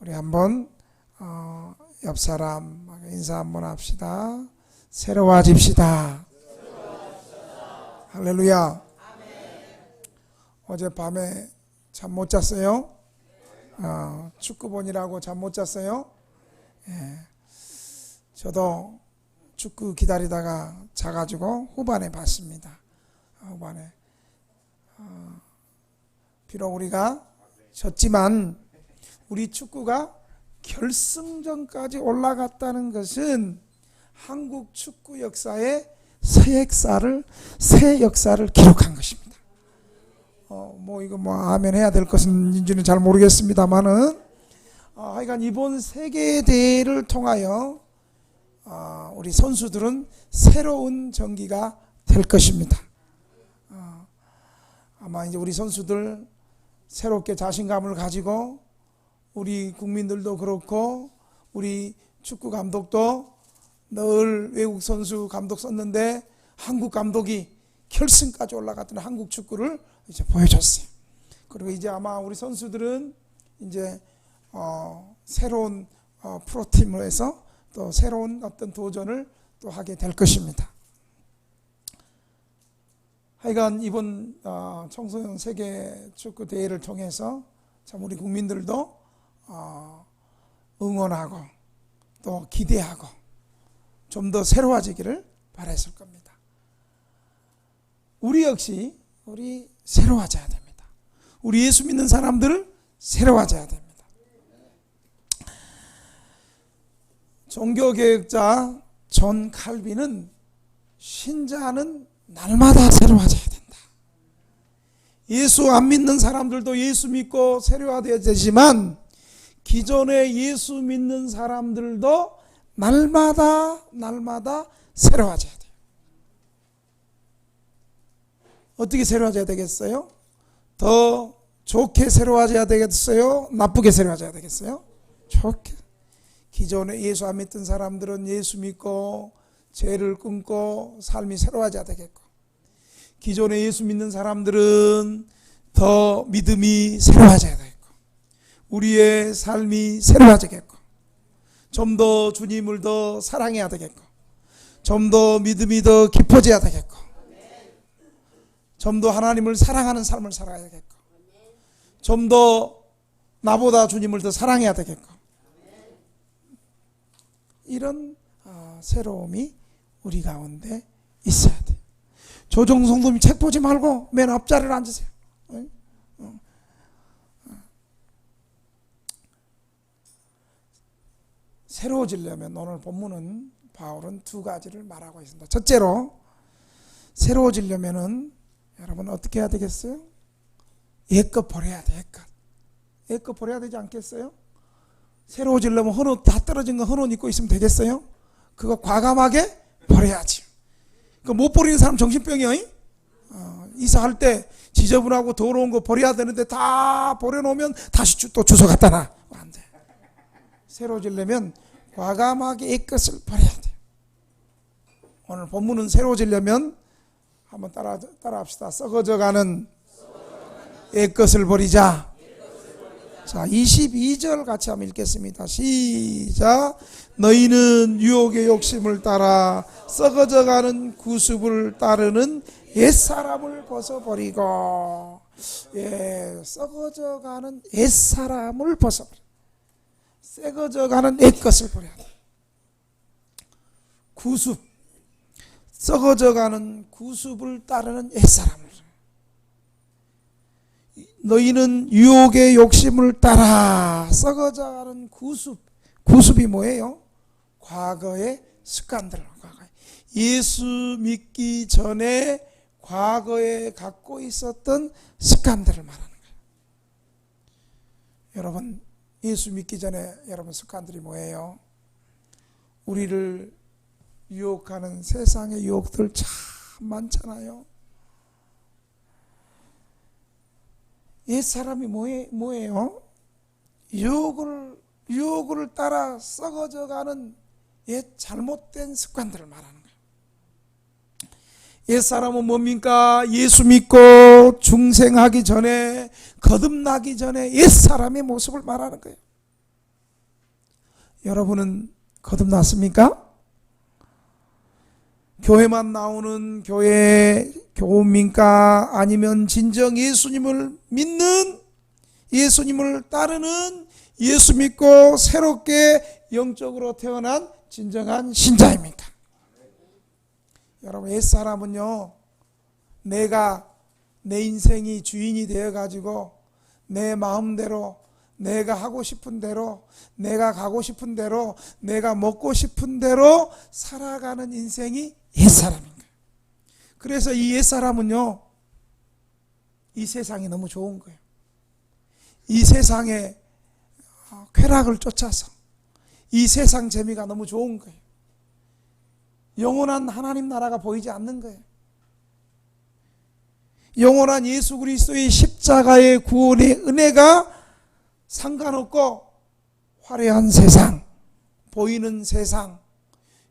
우리 한번 옆 사람 인사 한번 합시다. 새로워집시다. 할렐루야. 어젯밤에 잠 못 잤어요? 축구 보느라고 잠 못 잤어요? 예. 저도 축구 기다리다가 자가지고 후반에 봤습니다. 후반에 비록 우리가 졌지만 우리 축구가 결승전까지 올라갔다는 것은 한국 축구 역사의 새 역사를 기록한 것입니다. 이거 아멘 해야 될 것인지는 잘 모르겠습니다만은 하여간 이번 세계대회를 통하여 우리 선수들은 새로운 전기가 될 것입니다. 아마 이제 우리 선수들 새롭게 자신감을 가지고 우리 국민들도 그렇고 우리 축구 감독도 늘 외국 선수 감독 썼는데 한국 감독이 결승까지 올라갔던 한국 축구를 이제 보여줬어요. 그리고 이제 아마 우리 선수들은 이제 새로운 프로팀을 해서 또 새로운 어떤 도전을 또 하게 될 것입니다. 하여간 이번 청소년 세계 축구 대회를 통해서 참 우리 국민들도 응원하고 또 기대하고 좀 더 새로워지기를 바랬을 겁니다. 우리 역시 우리 새로워져야 됩니다. 우리 예수 믿는 사람들 새로워져야 됩니다. 종교개혁자 존 칼빈은 신자는 날마다 새로워져야 된다. 예수 안 믿는 사람들도 예수 믿고 새로워져야 되지만 기존의 예수 믿는 사람들도 날마다 새로워져야 돼요. 어떻게 새로워져야 되겠어요? 더 좋게 새로워져야 되겠어요? 나쁘게 새로워져야 되겠어요? 좋게. 기존에 예수 안 믿던 사람들은 예수 믿고 죄를 끊고 삶이 새로워져야 되겠고, 기존에 예수 믿는 사람들은 더 믿음이 새로워져야 되겠고, 우리의 삶이 새로워지겠고, 좀 더 주님을 더 사랑해야 되겠고, 좀 더 믿음이 더 깊어져야 되겠고, 좀 더 하나님을 사랑하는 삶을 살아야 되겠고, 좀 더 나보다 주님을 더 사랑해야 되겠고, 이런 새로움이 우리 가운데 있어야 돼요. 조정 성도님 책 보지 말고 맨 앞자리를 앉으세요. 새로워지려면 오늘 본문은 바울은 두 가지를 말하고 있습니다. 첫째로 새로워지려면은 여러분 어떻게 해야 되겠어요? 옛것 버려야 돼. 옛것 버려야 되지 않겠어요? 새로워지려면 헌옷 다 떨어진 거 헌옷 입고 있으면 되겠어요? 그거 과감하게 버려야지. 그거 못 버리는 사람 정신병이야. 이사할 때 지저분하고 더러운 거 버려야 되는데 다 버려놓으면 다시 또 주워 갖다 놔. 안 돼. 새로워지려면 과감하게 옛것을 버려야 돼요. 오늘 본문은 새로워지려면 한번 따라 합시다. 썩어져가는 옛것을 버리자. 자, 22절 같이 한번 읽겠습니다. 시작. 너희는 유혹의 욕심을 따라 썩어져가는 구습을 따르는 옛사람을 벗어버리고, 썩어져가는 옛사람을 벗어버리고 썩어져가는 옛것을 버려야 돼. 구습, 썩어져가는 구습을 따르는 옛사람을. 너희는 유혹의 욕심을 따라 썩어져가는 구습이 뭐예요? 과거의 습관들. 예수 믿기 전에 과거에 갖고 있었던 습관들을 말하는 거예요. 여러분, 예수 믿기 전에 여러분 습관들이 뭐예요? 우리를 유혹하는 세상의 유혹들 참 많잖아요. 옛사람이 뭐예요? 유혹을 따라 썩어져가는 옛 잘못된 습관들을 말하는 거예요. 옛사람은 뭡니까? 예수 믿고 중생하기 전에, 거듭나기 전에 옛사람의 모습을 말하는 거예요. 여러분은 거듭났습니까? 교회만 나오는 교민가 아니면 진정 예수님을 믿는, 예수님을 따르는, 예수 믿고 새롭게 영적으로 태어난 진정한 신자입니까? 여러분, 옛사람은요, 내가 내 인생이 주인이 되어가지고 내 마음대로, 내가 하고 싶은 대로, 내가 가고 싶은 대로, 내가 먹고 싶은 대로 살아가는 인생이 옛사람인 거예요. 그래서 이 옛사람은요, 이 세상이 너무 좋은 거예요. 이 세상의 쾌락을 쫓아서 이 세상 재미가 너무 좋은 거예요. 영원한 하나님 나라가 보이지 않는 거예요. 영원한 예수 그리스도의 십자가의 구원의 은혜가 상관없고, 화려한 세상, 보이는 세상,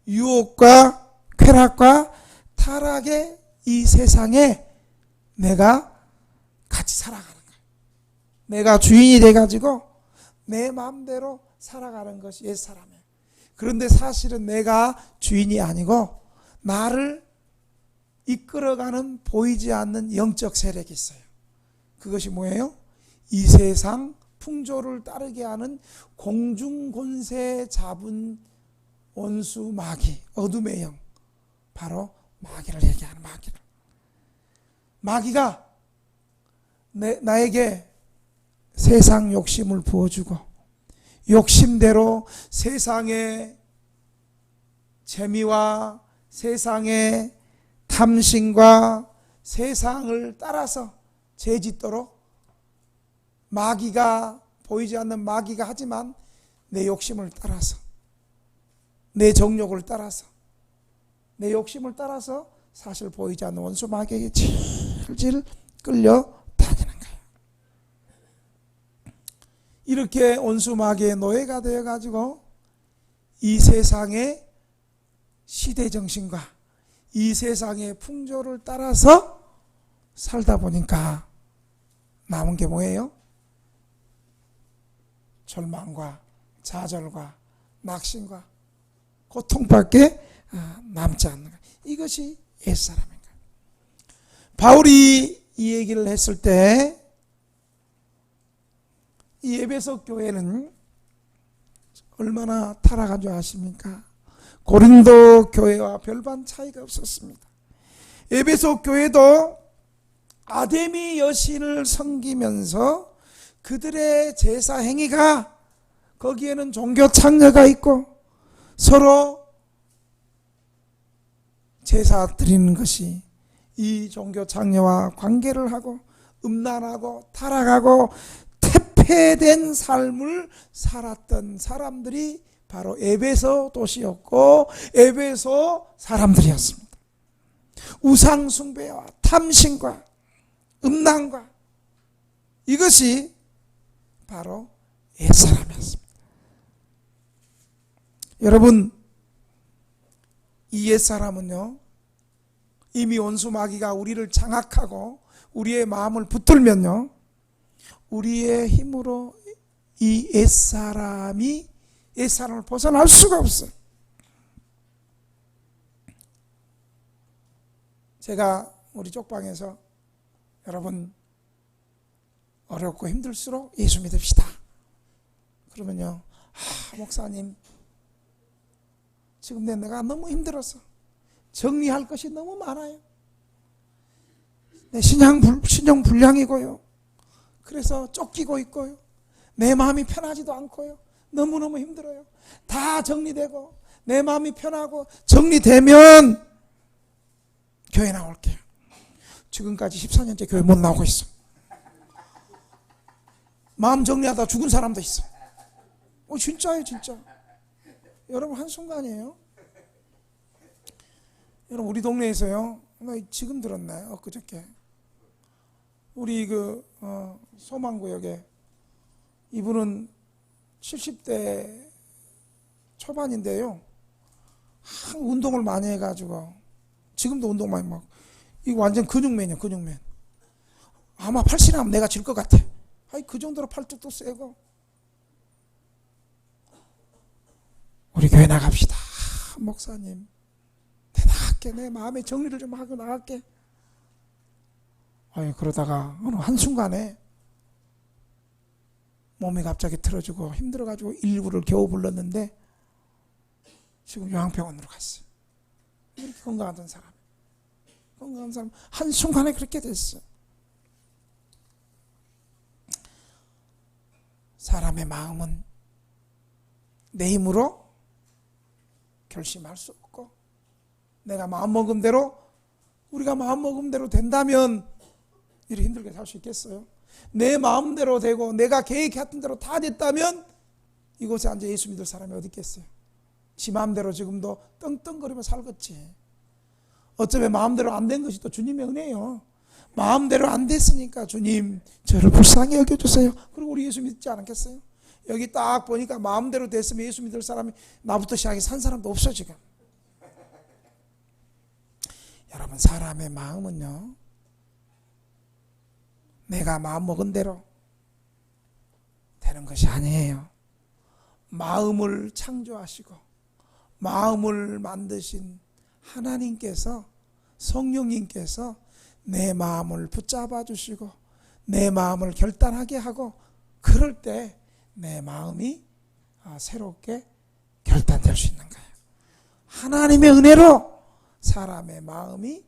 유혹과 쾌락과 타락의 이 세상에 내가 같이 살아가는 거예요. 내가 주인이 돼가지고 내 마음대로 살아가는 것이 옛사람이에요. 그런데 사실은 내가 주인이 아니고 나를 이끌어가는 보이지 않는 영적 세력이 있어요. 그것이 뭐예요? 이 세상 풍조를 따르게 하는 공중권세 잡은 원수 마귀, 어둠의 영, 바로 마귀를 얘기하는 마귀를. 마귀가 나에게 세상 욕심을 부어주고 욕심대로 세상의 재미와 세상의 탐심과 세상을 따라서 죄짓도록 마귀가, 보이지 않는 마귀가 하지만 내 욕심을 따라서, 내 정욕을 따라서, 내 욕심을 따라서 사실 보이지 않는 원수 마귀에게 질질 끌려 다니는 거예요. 이렇게 원수 마귀의 노예가 되어가지고 이 세상의 시대 정신과 이 세상의 풍조를 따라서 살다 보니까 남은 게 뭐예요? 절망과 좌절과 낙심과 고통밖에 남지 않는 거예요. 이것이 옛사람인가. 바울이 이 얘기를 했을 때 이 에베소 교회는 얼마나 타락한 줄 아십니까? 고린도 교회와 별반 차이가 없었습니다. 에베소 교회도 아데미 여신을 섬기면서 그들의 제사 행위가, 거기에는 종교 창녀가 있고 서로 제사 드리는 것이 이 종교 창녀와 관계를 하고 음란하고 타락하고 퇴폐된 삶을 살았던 사람들이 바로 에베소 도시였고 에베소 사람들이었습니다. 우상 숭배와 탐심과 음란과 이것이 바로 옛사람이었습니다. 여러분, 이 옛사람은요, 이미 원수 마귀가 우리를 장악하고 우리의 마음을 붙들면요, 우리의 힘으로 이 옛사람을 벗어날 수가 없어요. 제가 우리 쪽방에서 여러분 어렵고 힘들수록 예수 믿읍시다. 그러면요, 목사님 지금 내가 너무 힘들어서 정리할 것이 너무 많아요. 내 신용 불량이고요. 그래서 쫓기고 있고요. 내 마음이 편하지도 않고요. 너무너무 힘들어요. 다 정리되고 내 마음이 편하고 정리되면 교회 나올게요. 지금까지 14년째 교회 못 나오고 있어. 마음 정리하다 죽은 사람도 있어. 진짜예요, 진짜. 여러분, 한순간이에요. 여러분, 우리 동네에서요, 나 지금 들었네, 엊그저께. 우리 소망구역에 이분은 70대 초반인데요, 운동을 많이 해가지고 지금도 운동 많이 막, 이거 완전 근육맨이야, 근육맨. 아마 팔씨름 내가 질 것 같아. 그 정도로 팔뚝도 세고 우리 교회 나갑시다. 목사님, 내 나갈게. 내 마음의 정리를 좀 하고 나갈게. 그러다가 어느 한순간에 몸이 갑자기 틀어지고 힘들어가지고 119를 겨우 불렀는데 지금 요양병원으로 갔어요. 이렇게 건강한 사람 한순간에 그렇게 됐어요. 사람의 마음은 내 힘으로 결심할 수 없고, 내가 마음먹은 대로, 우리가 마음먹은 대로 된다면 이렇게 힘들게 살 수 있겠어요? 내 마음대로 되고 내가 계획했던 대로 다 됐다면 이곳에 앉아 예수 믿을 사람이 어디 있겠어요? 지 마음대로 지금도 떵떵거리며 살겠지. 어쩌면 마음대로 안 된 것이 또 주님의 은혜예요. 마음대로 안 됐으니까 주님 저를 불쌍히 여겨주세요. 그리고 우리 예수 믿지 않았겠어요? 여기 딱 보니까 마음대로 됐으면 예수 믿을 사람이 나부터 시작해 산 사람도 없어 지금. 여러분, 사람의 마음은요, 내가 마음먹은 대로 되는 것이 아니에요. 마음을 창조하시고 마음을 만드신 하나님께서, 성령님께서 내 마음을 붙잡아 주시고 내 마음을 결단하게 하고, 그럴 때 내 마음이 새롭게 결단될 수 있는 거예요. 하나님의 은혜로 사람의 마음이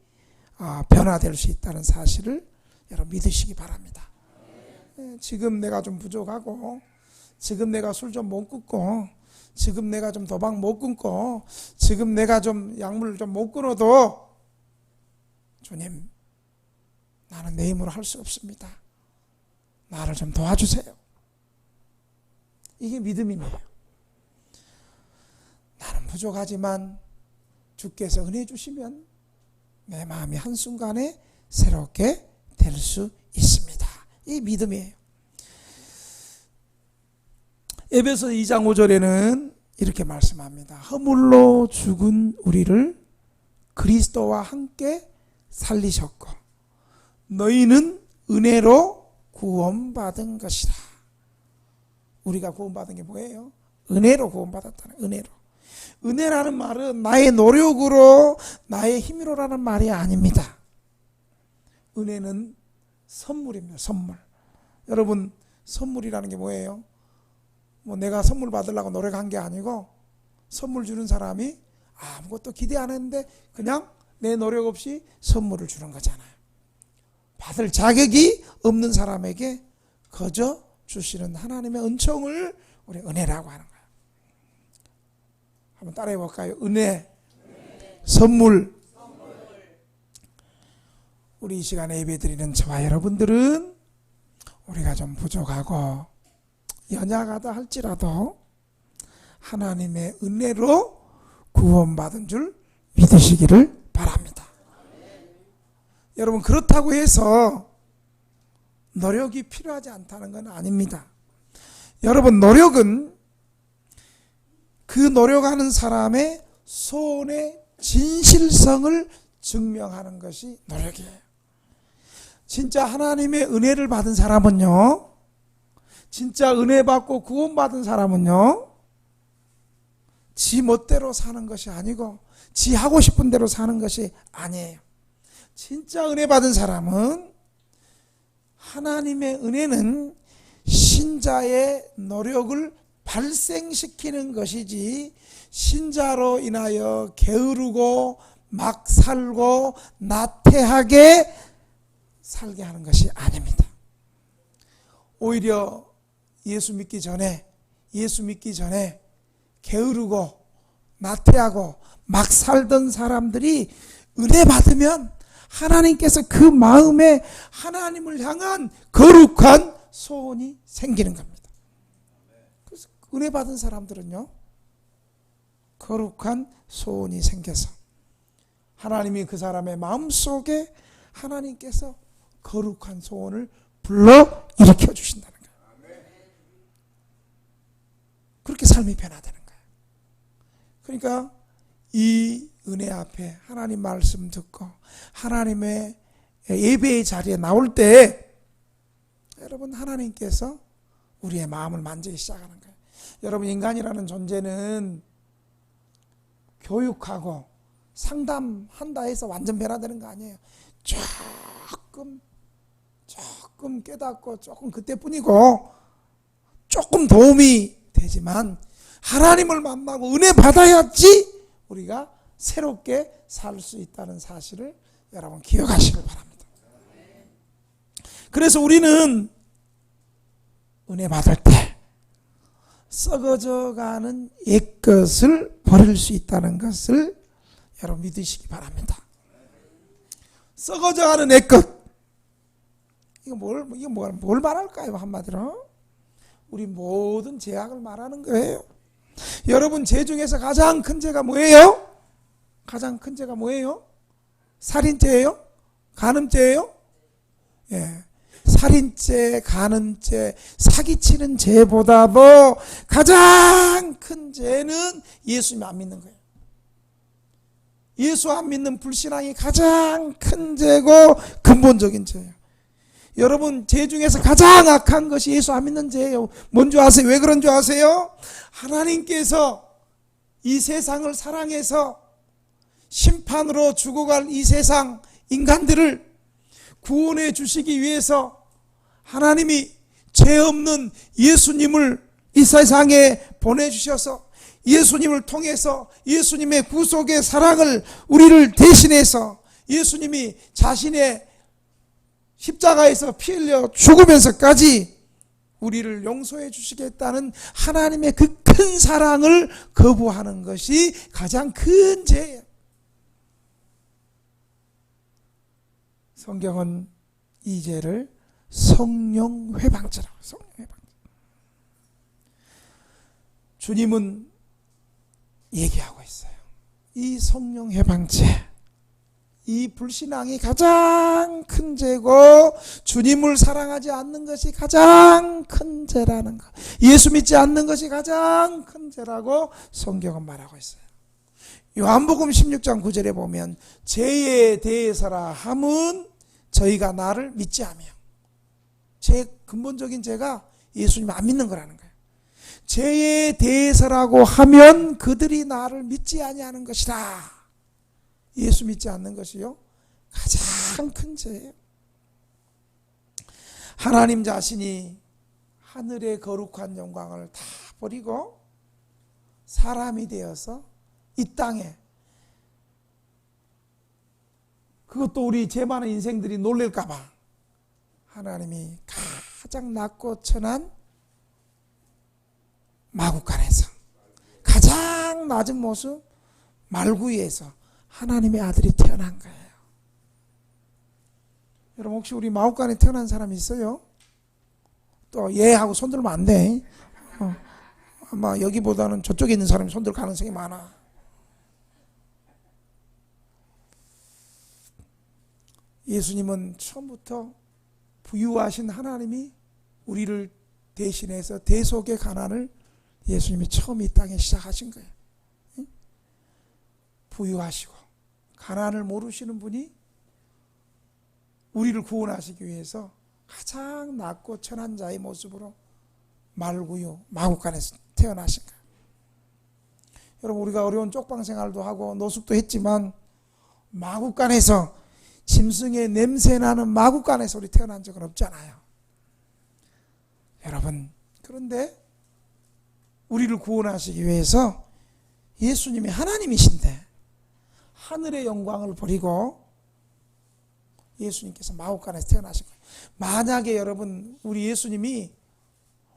변화될 수 있다는 사실을 여러분 믿으시기 바랍니다. 지금 내가 좀 부족하고, 지금 내가 술 좀 못 끊고, 지금 내가 좀 도박 못 끊고, 지금 내가 좀 약물 좀 못 끊어도 주님, 나는 내 힘으로 할 수 없습니다. 나를 좀 도와주세요. 이게 믿음이에요. 나는 부족하지만 주께서 은혜 주시면 내 마음이 한순간에 새롭게 될 수 있습니다. 이 믿음이에요. 에베소 2장 5절에는 이렇게 말씀합니다. 허물로 죽은 우리를 그리스도와 함께 살리셨고 너희는 은혜로 구원받은 것이라. 우리가 구원받은 게 뭐예요? 은혜로 구원받았다는, 은혜로. 은혜라는 말은 나의 노력으로, 나의 힘으로라는 말이 아닙니다. 은혜는 선물입니다. 선물. 여러분, 선물이라는 게 뭐예요? 내가 선물 받으려고 노력한 게 아니고, 선물 주는 사람이 아무것도 기대 안 했는데 그냥 내 노력 없이 선물을 주는 거잖아요. 받을 자격이 없는 사람에게 거저 주시는 하나님의 은총을 우리 은혜라고 하는 거예요. 한번 따라해 볼까요? 은혜, 선물. 우리 이 시간에 예배드리는 저와 여러분들은 우리가 좀 부족하고 연약하다 할지라도 하나님의 은혜로 구원받은 줄 믿으시기를 바랍니다. 여러분, 그렇다고 해서 노력이 필요하지 않다는 건 아닙니다. 여러분, 노력은 그 노력하는 사람의 소원의 진실성을 증명하는 것이 노력이에요. 진짜 하나님의 은혜를 받은 사람은요, 진짜 은혜 받고 구원받은 사람은요, 지 멋대로 사는 것이 아니고 지 하고 싶은 대로 사는 것이 아니에요. 진짜 은혜 받은 사람은 하나님의 은혜는 신자의 노력을 발생시키는 것이지 신자로 인하여 게으르고 막 살고 나태하게 살게 하는 것이 아닙니다. 오히려 예수 믿기 전에 게으르고 나태하고 막 살던 사람들이 은혜 받으면 하나님께서 그 마음에 하나님을 향한 거룩한 소원이 생기는 겁니다. 그래서 은혜 받은 사람들은요, 거룩한 소원이 생겨서 하나님이 그 사람의 마음속에 하나님께서 거룩한 소원을 불러 일으켜 주신다는 거예요. 그렇게 삶이 변화되는 거예요. 그러니까 이 은혜 앞에 하나님 말씀 듣고 하나님의 예배의 자리에 나올 때 여러분, 하나님께서 우리의 마음을 만지기 시작하는 거예요. 여러분, 인간이라는 존재는 교육하고 상담한다 해서 완전 변화되는 거 아니에요. 조금 깨닫고 조금 그때뿐이고 조금 도움이 되지만 하나님을 만나고 은혜 받아야지 우리가 새롭게 살 수 있다는 사실을 여러분 기억하시길 바랍니다. 그래서 우리는 은혜 받을 때 썩어져가는 옛것을 버릴 수 있다는 것을 여러분 믿으시기 바랍니다. 썩어져가는 옛것, 이거 뭘 말할까요? 한마디로 우리 모든 죄악을 말하는 거예요. 여러분, 죄 중에서 가장 큰 죄가 뭐예요? 가장 큰 죄가 뭐예요? 살인죄예요? 간음죄예요? 예. 살인죄, 간음죄, 사기치는 죄보다도 가장 큰 죄는 예수님 안 믿는 거예요. 예수 안 믿는 불신앙이 가장 큰 죄고 근본적인 죄예요. 여러분, 죄 중에서 가장 악한 것이 예수 안 믿는 죄예요. 뭔지 아세요? 왜 그런 줄 아세요? 하나님께서 이 세상을 사랑해서 심판으로 죽어갈 이 세상 인간들을 구원해 주시기 위해서 하나님이 죄 없는 예수님을 이 세상에 보내주셔서 예수님을 통해서 예수님의 구속의 사랑을 우리를 대신해서 예수님이 자신의 십자가에서 피 흘려 죽으면서까지 우리를 용서해 주시겠다는 하나님의 그 큰 사랑을 거부하는 것이 가장 큰 죄예요. 성경은 이 죄를 성령 회방죄라고. 성령 회방죄. 주님은 얘기하고 있어요. 이 성령 회방죄, 이 불신앙이 가장 큰 죄고 주님을 사랑하지 않는 것이 가장 큰 죄라는 것, 예수 믿지 않는 것이 가장 큰 죄라고 성경은 말하고 있어요. 요한복음 16장 9절에 보면 죄에 대해서라 함은 저희가 나를 믿지 않으며, 제 근본적인 죄가 예수님 안 믿는 거라는 거예요. 죄에 대해서라고 하면 그들이 나를 믿지 아니하는 것이다. 예수 믿지 않는 것이요 가장 큰 죄예요. 하나님 자신이 하늘의 거룩한 영광을 다 버리고 사람이 되어서 이 땅에, 그것도 우리 죄 많은 인생들이 놀랄까 봐 하나님이 가장 낮고 천한 마구간에서 가장 낮은 모습 말구이에서 하나님의 아들이 태어난 거예요. 여러분, 혹시 우리 마구간에 태어난 사람 있어요? 또 예 하고 손들면 안 돼. 아마 여기보다는 저쪽에 있는 사람이 손들 가능성이 많아. 예수님은 처음부터 부유하신 하나님이 우리를 대신해서 대속의 가난을 예수님이 처음 이 땅에 시작하신 거예요. 부유하시고 가난을 모르시는 분이 우리를 구원하시기 위해서 가장 낮고 천한 자의 모습으로 말구유 마구간에서 태어나신 거예요. 여러분, 우리가 어려운 쪽방 생활도 하고 노숙도 했지만 마구간에서, 짐승의 냄새나는 마구간에서 우리 태어난 적은 없잖아요. 여러분, 그런데 우리를 구원하시기 위해서 예수님이 하나님이신데 하늘의 영광을 버리고 예수님께서 마구간에서 태어나신 거예요. 만약에 여러분, 우리 예수님이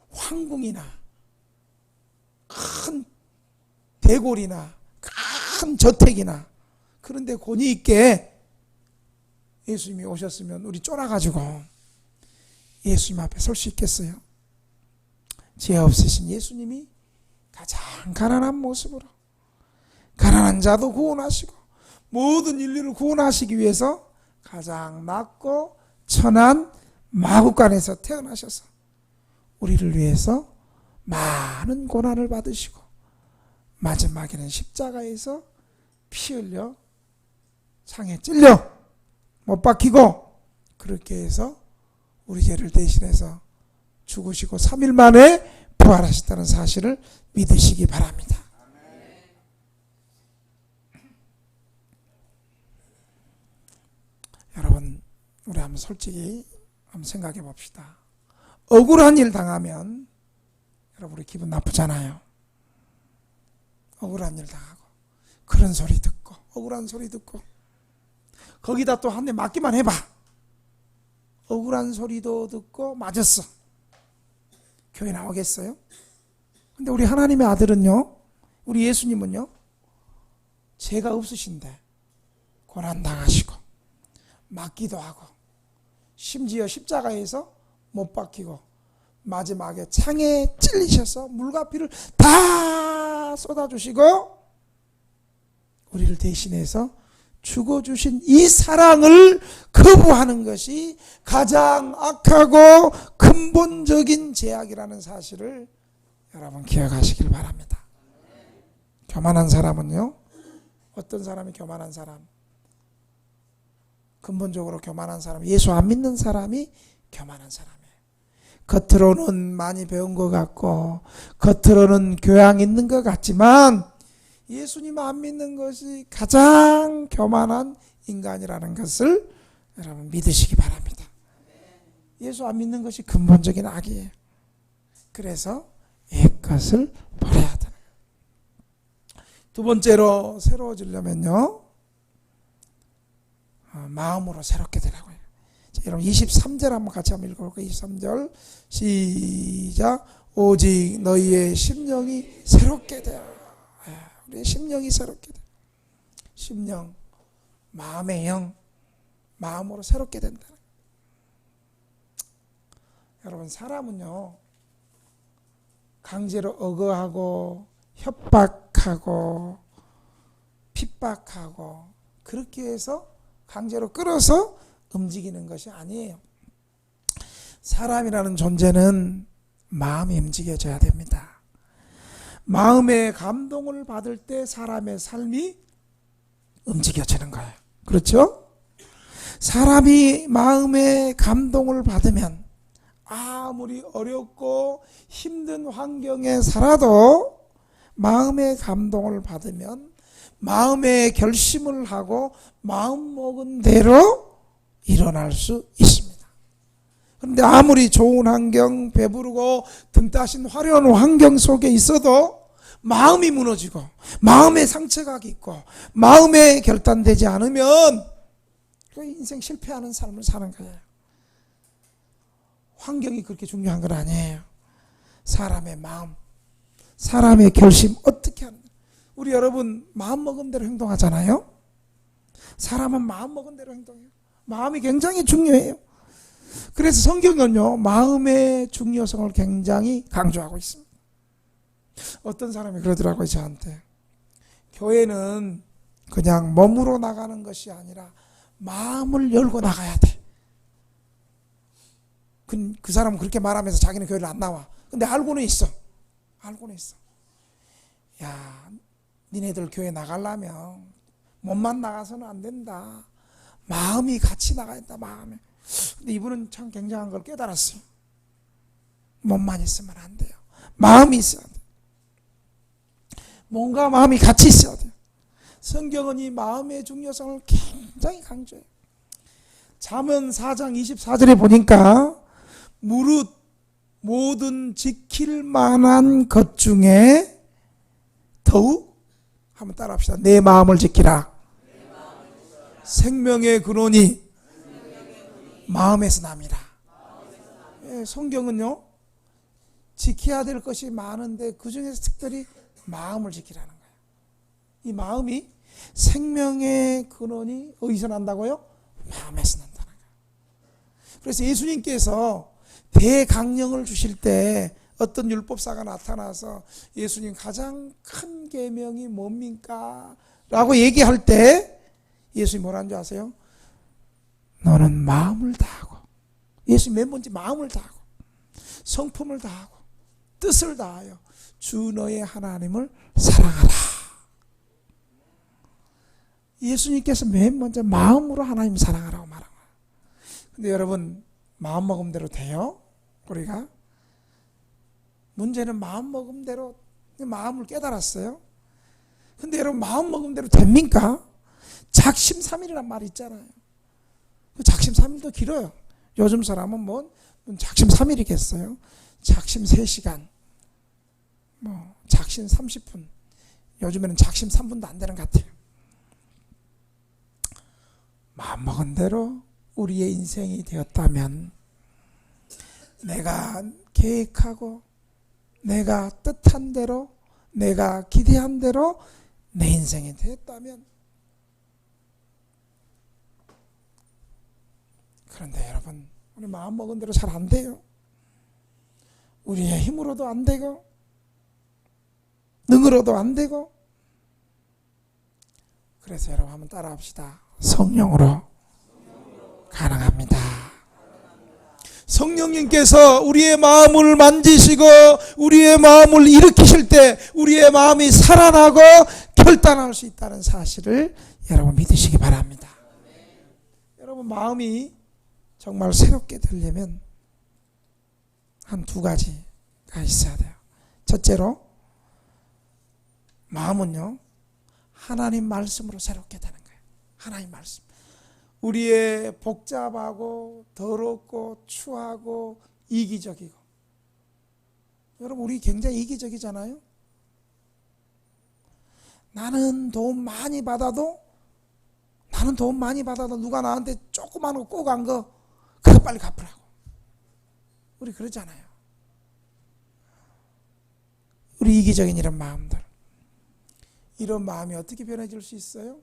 황궁이나 큰 대궐이나 큰 저택이나 그런 데 권위 있게 예수님이 오셨으면 우리 쫄아가지고 예수님 앞에 설 수 있겠어요? 죄 없으신 예수님이 가장 가난한 모습으로 가난한 자도 구원하시고 모든 인류를 구원하시기 위해서 가장 낮고 천한 마구간에서 태어나셔서 우리를 위해서 많은 고난을 받으시고 마지막에는 십자가에서 피 흘려 창에 찔려 못 박히고 그렇게 해서 우리 죄를 대신해서 죽으시고 3일 만에 부활하셨다는 사실을 믿으시기 바랍니다. 우리 한번 솔직히 한번 생각해 봅시다. 억울한 일 당하면 여러분 우리 기분 나쁘잖아요. 억울한 일 당하고 그런 소리 듣고 억울한 소리 듣고 거기다 또 한 대 맞기만 해봐. 억울한 소리도 듣고 맞았어. 교회 나오겠어요? 근데 우리 하나님의 아들은요, 우리 예수님은요, 죄가 없으신데 고난당하시고 맞기도 하고 심지어 십자가에서 못 박히고 마지막에 창에 찔리셔서 물과 피를 다 쏟아주시고 우리를 대신해서 죽어주신 이 사랑을 거부하는 것이 가장 악하고 근본적인 죄악이라는 사실을 여러분 기억하시길 바랍니다. 교만한 사람은요, 어떤 사람이 교만한 사람? 근본적으로 교만한 사람, 예수 안 믿는 사람이 교만한 사람이에요. 겉으로는 많이 배운 것 같고 겉으로는 교양 있는 것 같지만 예수님 안 믿는 것이 가장 교만한 인간이라는 것을 여러분 믿으시기 바랍니다. 예수 안 믿는 것이 근본적인 악이에요. 그래서 옛것을 버려야 되는 거예요. 두 번째로 새로워지려면요, 마음으로 새롭게 되라고요. 여러분 23절 한번 같이 한번 읽어볼까요? 23절 시작. 오직 너희의 심령이 새롭게 되어. 우리의 심령이 새롭게 돼. 심령, 마음의 영, 마음으로 새롭게 된다. 여러분 사람은요, 강제로 억어하고 협박하고 핍박하고 그렇게 해서 강제로 끌어서 움직이는 것이 아니에요. 사람이라는 존재는 마음이 움직여져야 됩니다. 마음의 감동을 받을 때 사람의 삶이 움직여지는 거예요. 그렇죠? 사람이 마음의 감동을 받으면 아무리 어렵고 힘든 환경에 살아도 마음의 감동을 받으면 마음의 결심을 하고 마음먹은 대로 일어날 수 있습니다. 그런데 아무리 좋은 환경, 배부르고 등 따신 화려한 환경 속에 있어도 마음이 무너지고 마음의 상처가 있고 마음에 결단되지 않으면 그 인생 실패하는 삶을 사는 거예요. 환경이 그렇게 중요한 건 아니에요. 사람의 마음, 사람의 결심 어떻게 하는 거예요. 우리 여러분 마음먹은 대로 행동하잖아요. 사람은 마음먹은 대로 행동해요. 마음이 굉장히 중요해요. 그래서 성경은요, 마음의 중요성을 굉장히 강조하고 있습니다. 어떤 사람이 그러더라고요, 저한테. 교회는 그냥 몸으로 나가는 것이 아니라 마음을 열고 나가야 돼. 그 사람은 그렇게 말하면서 자기는 교회를 안 나와. 근데 알고는 있어. 알고는 있어. 야, 니네들 교회 나가려면 몸만 나가서는 안 된다. 마음이 같이 나가야 된다, 마음에. 근데 이분은 참 굉장한 걸 깨달았어요. 몸만 있으면 안 돼요. 마음이 있어야 돼요. 몸과 마음이 같이 있어야 돼요. 성경은 이 마음의 중요성을 굉장히 강조해요. 잠언 4장 24절에 보니까 무릇 모든 지킬 만한 것 중에 더욱 한번 따라합시다. 내 마음을 지키라. 생명의 근원이 마음에서 납니다. 성경은요, 지켜야 될 것이 많은데 그 중에서 특별히 마음을 지키라는 거예요. 이 마음이 생명의 근원이 어디서 난다고요? 마음에서 난다는 거예요. 그래서 예수님께서 대강령을 주실 때 어떤 율법사가 나타나서 예수님 가장 큰 계명이 뭡니까? 라고 얘기할 때 예수님이 뭐라는 줄 아세요? 너는 마음을 다하고, 예수님 맨 먼저 마음을 다하고 성품을 다하고 뜻을 다하여 주 너의 하나님을 사랑하라. 예수님께서 맨 먼저 마음으로 하나님 사랑하라고 말한 거예요. 근데 여러분 마음먹음대로 돼요? 우리가? 문제는 마음먹음대로 마음을 깨달았어요. 근데 여러분 마음먹음대로 됩니까? 작심삼일이란 말이 있잖아요. 그 작심 3일도 길어요. 요즘 사람은 뭐 작심 3일이겠어요. 작심 3시간, 뭐 작심 30분, 요즘에는 작심 3분도 안 되는 것 같아요. 마음먹은 대로 우리의 인생이 되었다면, 내가 계획하고 내가 뜻한 대로, 내가 기대한 대로 내 인생이 되었다면, 그런데 여러분, 우리 마음먹은 대로 잘 안 돼요. 우리의 힘으로도 안 되고 능으로도 안 되고. 그래서 여러분 한번 따라 합시다. 성령으로 가능합니다. 성령님께서 우리의 마음을 만지시고 우리의 마음을 일으키실 때 우리의 마음이 살아나고 결단할 수 있다는 사실을 여러분 믿으시기 바랍니다. 여러분 마음이 정말 새롭게 되려면 한 두 가지가 있어야 돼요. 첫째로, 마음은요, 하나님 말씀으로 새롭게 되는 거예요. 하나님 말씀. 우리의 복잡하고 더럽고 추하고 이기적이고, 여러분 우리 굉장히 이기적이잖아요. 나는 돈 많이 받아도 누가 나한테 조그만 거 꼭 한 거 그거 빨리 갚으라고. 우리 그러잖아요. 우리 이기적인 이런 마음들, 이런 마음이 어떻게 변해질 수 있어요?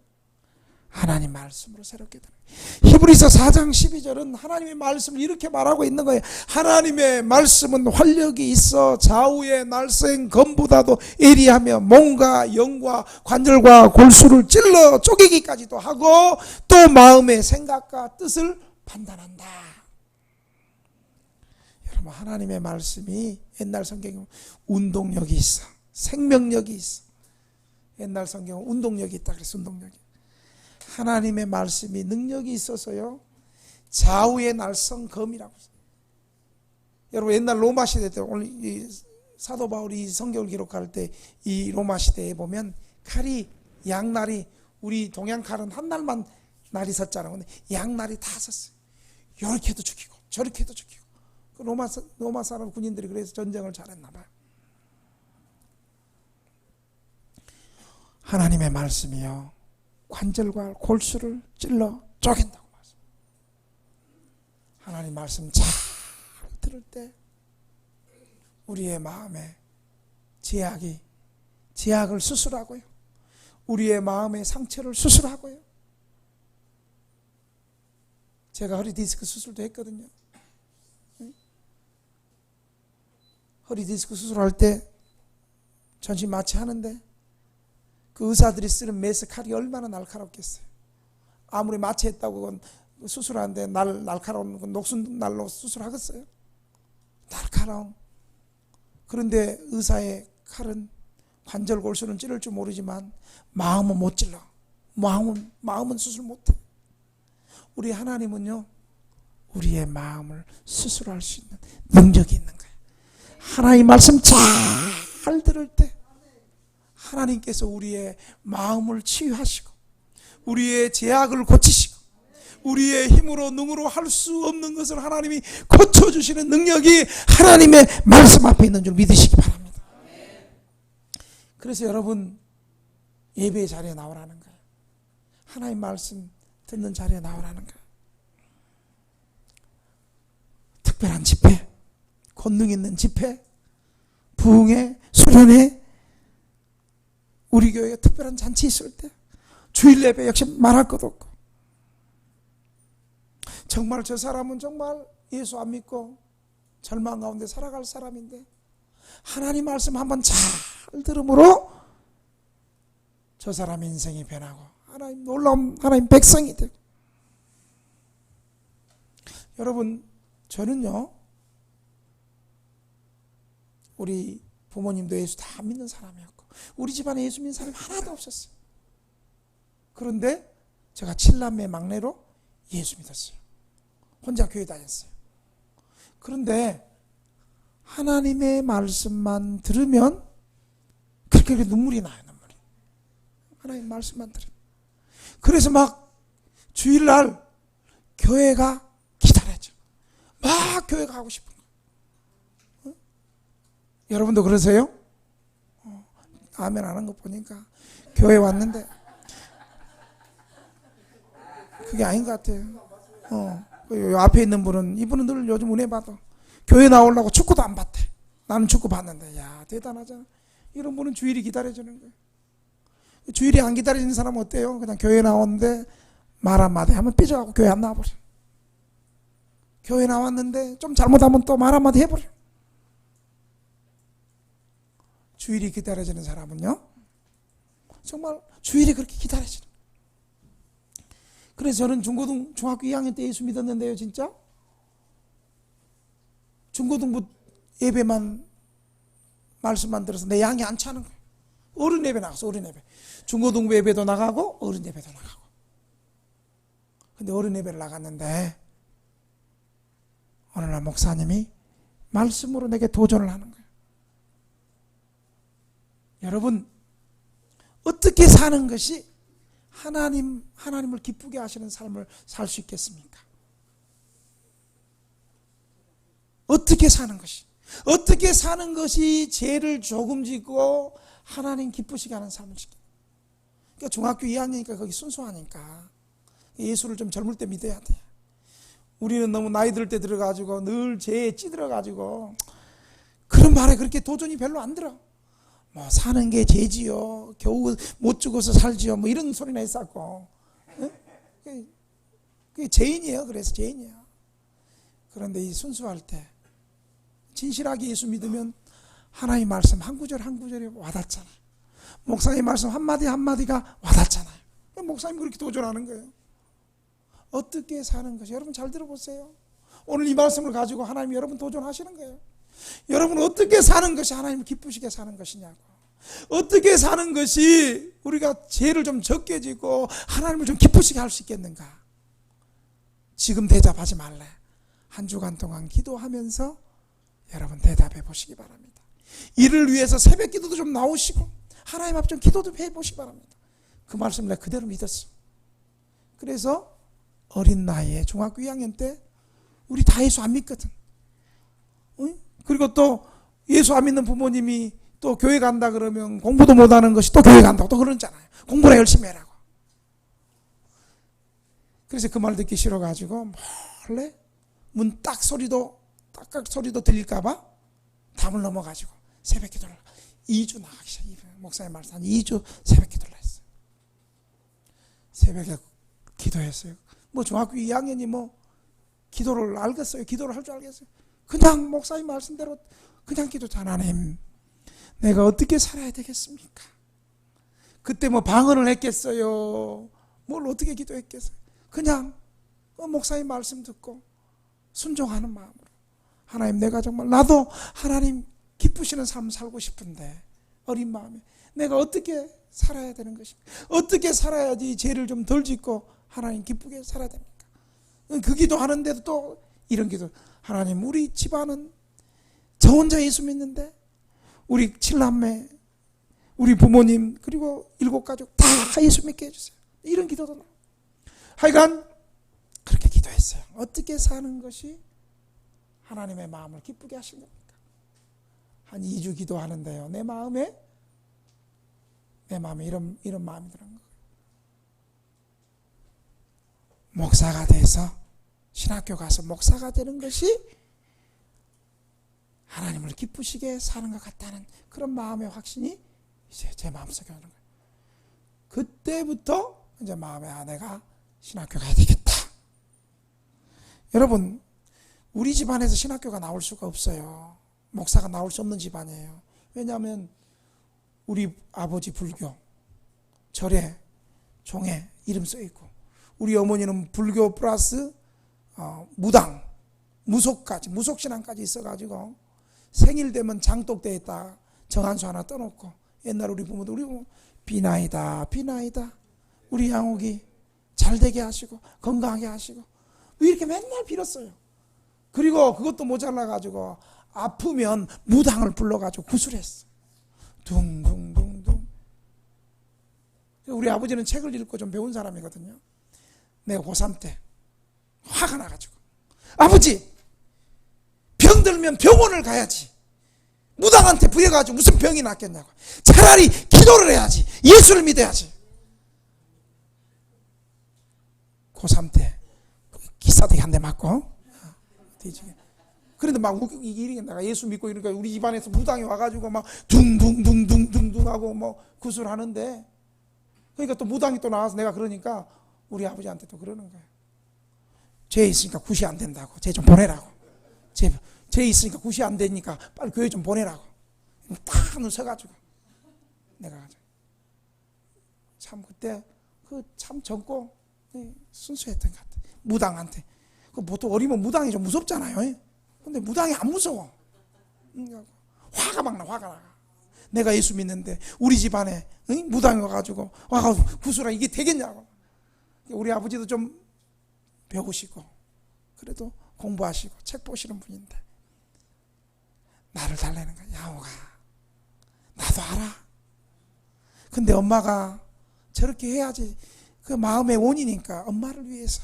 하나님 말씀으로 새롭게 되는 거예요. 히브리서 4장 12절은 하나님의 말씀을 이렇게 말하고 있는 거예요. 하나님의 말씀은 활력이 있어 좌우의 날쌘 검보다도 예리하며 몸과 영과 관절과 골수를 찔러 쪼개기까지도 하고 또 마음의 생각과 뜻을 판단한다. 여러분 하나님의 말씀이 옛날 성경에 운동력이 있어, 생명력이 있어. 옛날 성경은 운동력이 있다 그래서 운동력이. 하나님의 말씀이 능력이 있어서요, 좌우의 날선 검이라고 했어요. 여러분 옛날 로마 시대 때, 오늘 이 사도 바울이 성경을 기록할 때 이 로마 시대에 보면 칼이, 양날이, 우리 동양 칼은 한 날만 날이 섰잖아요. 근데 양날이 다 섰어요. 이렇게도 죽이고 저렇게도 죽이고. 로마 사람 군인들이 그래서 전쟁을 잘했나 봐요. 하나님의 말씀이요, 관절과 골수를 찔러 쪼갠다고 말씀. 하나님 말씀 잘 들을 때 우리의 마음에 제약을 수술하고요, 우리의 마음의 상처를 수술하고요. 제가 허리 디스크 수술도 했거든요. 허리 디스크 수술할 때 전신 마취하는데 그 의사들이 쓰는 메스 칼이 얼마나 날카롭겠어요. 아무리 마취했다고 그건 수술하는데 날카로운 녹슨 날로 수술하겠어요? 날카로운. 그런데 의사의 칼은 관절 골수는 찌를 줄 모르지만 마음은 못 찔러. 마음은 수술 못해. 우리 하나님은요, 우리의 마음을 수술할 수 있는 능력이 있는 거예요. 하나님 말씀 잘 들을 때 하나님께서 우리의 마음을 치유하시고 우리의 제약을 고치시고 우리의 힘으로 능으로 할 수 없는 것을 하나님이 고쳐주시는 능력이 하나님의 말씀 앞에 있는 줄 믿으시기 바랍니다. 그래서 여러분 예배의 자리에 나오라는 거예요. 하나님 말씀 듣는 자리에 나오라는 거예요. 특별한 집회, 권능 있는 집회, 부흥회, 수련회, 우리 교회에 특별한 잔치 있을 때, 주일 예배 역시 말할 것도 없고, 정말 저 사람은 정말 예수 안 믿고 절망 가운데 살아갈 사람인데 하나님 말씀 한번 잘 들음으로 저 사람의 인생이 변하고 하나님 놀라운 하나님 백성이 되고. 여러분 저는요, 우리 부모님도 예수 다 믿는 사람이었고 우리 집안에 예수 믿는 사람이 하나도 없었어요. 그런데 제가 7남매 막내로 예수 믿었어요. 혼자 교회 다녔어요. 그런데 하나님의 말씀만 들으면 그렇게 눈물이 나요. 눈물이. 하나님 말씀만 들으면. 그래서 막 주일날 교회가 기다려져. 막 교회 가고 싶은 거예요. 여러분도 그러세요? 아멘 안 한 거 보니까 교회 왔는데 그게 아닌 것 같아요. 요 앞에 있는 분은, 이분은 늘 요즘 은혜 받아. 교회 나오려고 축구도 안 봤대. 나는 축구 봤는데. 야, 대단하잖아. 이런 분은 주일이 기다려주는 거예요. 주일이 안 기다려지는 사람은 어때요? 그냥 교회 나오는데 말 한마디 하면 삐져가고 교회 안 나와버려. 교회 나왔는데 좀 잘못하면 또 말 한마디 해버려. 주일이 기다려지는 사람은요, 정말 주일이 그렇게 기다려지는. 그래서 저는 중학교 2학년 때 예수 믿었는데요, 진짜 중고등부 예배만 말씀만 들어서 내 양이 안 차는 거예요. 어른 예배 나갔어. 어른 예배. 중고등부 예배도 나가고 어른 예배도 나가고. 근데 어른 예배를 나갔는데 어느 날 목사님이 말씀으로 내게 도전을 하는 거예요. 여러분, 어떻게 사는 것이 하나님을 기쁘게 하시는 삶을 살 수 있겠습니까? 어떻게 사는 것이 죄를 조금 짓고 하나님 기쁘시게 하는 삶을 지켜. 그러니까 중학교 2학년이니까 거기 순수하니까 예수를 좀 젊을 때 믿어야 돼. 우리는 너무 나이 들 때 들어가지고 늘 죄에 찌들어가지고 그런 말에 그렇게 도전이 별로 안 들어. 뭐 사는 게 죄지요, 겨우 못 죽어서 살지요, 뭐 이런 소리나 했었고. 그게 죄인이에요. 그래서 죄인이에요. 그런데 이 순수할 때 진실하게 예수 믿으면 하나님 말씀 한 구절 한 구절이 와닿잖아요. 목사님 말씀 한마디 한마디가 와닿잖아요. 목사님 그렇게 도전하는 거예요. 어떻게 사는 것이, 여러분 잘 들어보세요. 오늘 이 말씀을 가지고 하나님 여러분 도전하시는 거예요. 여러분 어떻게 사는 것이 하나님을 기쁘시게 사는 것이냐고. 어떻게 사는 것이 우리가 죄를 좀 적게 지고 하나님을 좀 기쁘시게 할 수 있겠는가. 지금 대답하지 말래. 한 주간 동안 기도하면서 여러분 대답해 보시기 바랍니다. 이를 위해서 새벽 기도도 좀 나오시고 하나님 앞에 좀 기도도 해보시기 바랍니다. 그 말씀 내가 그대로 믿었어. 그래서 어린 나이에 중학교 2학년 때 우리 다 예수 안 믿거든. 응? 그리고 또 예수 안 믿는 부모님이 또 교회 간다 그러면 공부도 못하는 것이 또 교회 간다고 또 그러잖아요. 공부나 열심히 해라고. 그래서 그 말 듣기 싫어가지고 몰래 문 딱 소리도 들릴까봐 담을 넘어가지고 새벽 기도를 2주 나가기 시작해요. 목사님 말씀 한 2주 새벽 기도를 했어요. 새벽에 기도했어요. 뭐 중학교 2학년이 뭐 기도를 알겠어요? 기도를 할 줄 알겠어요? 그냥 목사님 말씀대로 그냥 기도자. 하나님, 내가 어떻게 살아야 되겠습니까? 그때 뭐 방언을 했겠어요? 뭘 어떻게 기도했겠어요? 그냥 목사님 말씀 듣고 순종하는 마음으로, 하나님 내가 정말 나도 하나님 기쁘시는 삶 살고 싶은데 어린 마음에 내가 어떻게 살아야 되는 것입니까? 어떻게 살아야지 죄를 좀 덜 짓고 하나님 기쁘게 살아야 됩니까? 그 기도하는데도 또 이런 기도. 하나님, 우리 집안은 저 혼자 예수 믿는데 우리 7남매, 우리 부모님 그리고 7가족 다 예수 믿게 해주세요. 이런 기도도 나와요. 하여간 그렇게 기도했어요. 어떻게 사는 것이 하나님의 마음을 기쁘게 하신 겁니까? 한 2주 기도하는데요, 내 마음에 이런 마음이 드는 거예요. 목사가 돼서 신학교 가서 목사가 되는 것이 하나님을 기쁘시게 사는 것 같다는 그런 마음의 확신이 이제 제 마음속에 오는 거예요. 그때부터 이제 마음에 내가 신학교 가야 되겠다. 여러분, 우리 집안에서 신학교가 나올 수가 없어요. 목사가 나올 수 없는 집안이에요. 왜냐하면 우리 아버지 불교, 절에 종에 이름 써 있고, 우리 어머니는 불교 플러스 무당, 무속신앙까지 있어가지고 생일 되면 장독대에 딱 정한수 하나 떠놓고, 옛날 우리 부모 비나이다 우리 양옥이 잘되게 하시고 건강하게 하시고 이렇게 맨날 빌었어요. 그리고 그것도 모자라가지고 아프면 무당을 불러가지고 구술했어. 둥둥둥둥. 우리 아버지는 책을 읽고 좀 배운 사람이거든요. 내가 고3 때 화가 나가지고, 아버지, 병들면 병원을 가야지. 무당한테 부여가지고 무슨 병이 낫겠냐고. 차라리 기도를 해야지. 예수를 믿어야지. 고3 때 기사대기 한 대 맞고, 그런데 막 이게 내가 예수 믿고 이러니까 우리 집안에서 무당이 와가지고 막 둥둥둥둥둥둥 하고 뭐 구슬하는데, 그러니까 또 무당이 또 나와서 내가 그러니까 우리 아버지한테 또 그러는 거예요. 죄 있으니까 굿이 안 된다고. 쟤 좀 보내라고. 죄 있으니까 굿이 안 되니까 빨리 교회 좀 보내라고. 딱 서가지고 내가 참 그때 그 참 젊고 순수했던 것 같아. 무당한테. 그 보통 어리면 무당이 좀 무섭잖아요. 근데 무당이 안 무서워. 화가 막 나, 화가 나. 내가 예수 믿는데 우리 집안에 무당이 와가지고 구슬아 이게 되겠냐고. 우리 아버지도 좀 배우시고 그래도 공부하시고 책 보시는 분인데 나를 달래는 거야. 야호가 나도 알아. 근데 엄마가 저렇게 해야지 그 마음의 원이니까 엄마를 위해서